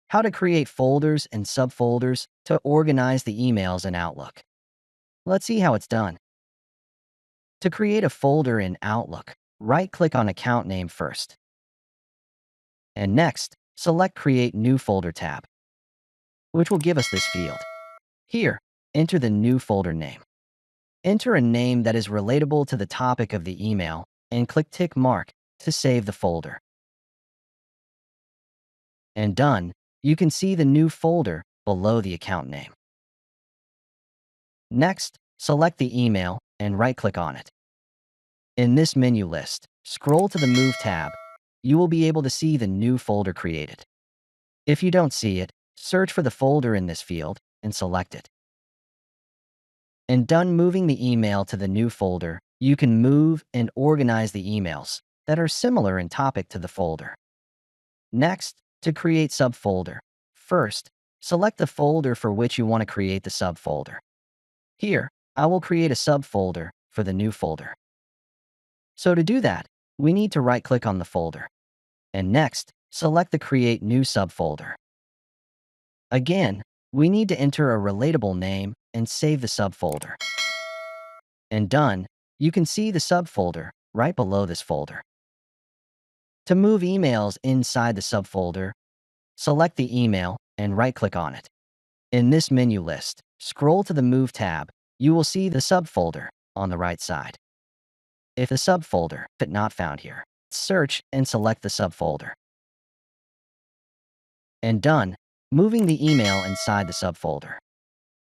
how to create folders and subfolders to organize the emails in Outlook. Let's see how it's done. To create a folder in Outlook, right-click on Account Name first. And next, select Create New Folder tab, which will give us this field. Here, enter the new folder name. Enter a name that is relatable to the topic of the email and click Tick Mark to save the folder. And done, you can see the new folder below the account name. Next, select the email and right-click on it. In this menu list, scroll to the Move tab. You will be able to see the new folder created. If you don't see it, search for the folder in this field and select it. And done moving the email to the new folder, you can move and organize the emails that are similar in topic to the folder. Next, to create subfolder. First, select the folder for which you want to create the subfolder. Here, I will create a subfolder for the new folder. So to do that, we need to right-click on the folder. And next, select the Create New Subfolder. Again, we need to enter a relatable name and save the subfolder. And done, you can see the subfolder right below this folder. To move emails inside the subfolder, select the email and right-click on it. In this menu list, scroll to the Move tab. You will see the subfolder on the right side. If the subfolder is not found here, search and select the subfolder. And done, moving the email inside the subfolder.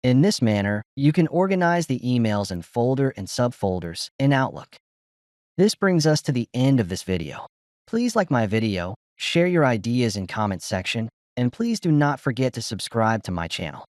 In this manner, you can organize the emails in folder and subfolders in Outlook. This brings us to the end of this video. Please like my video, share your ideas in comment section, and please do not forget to subscribe to my channel.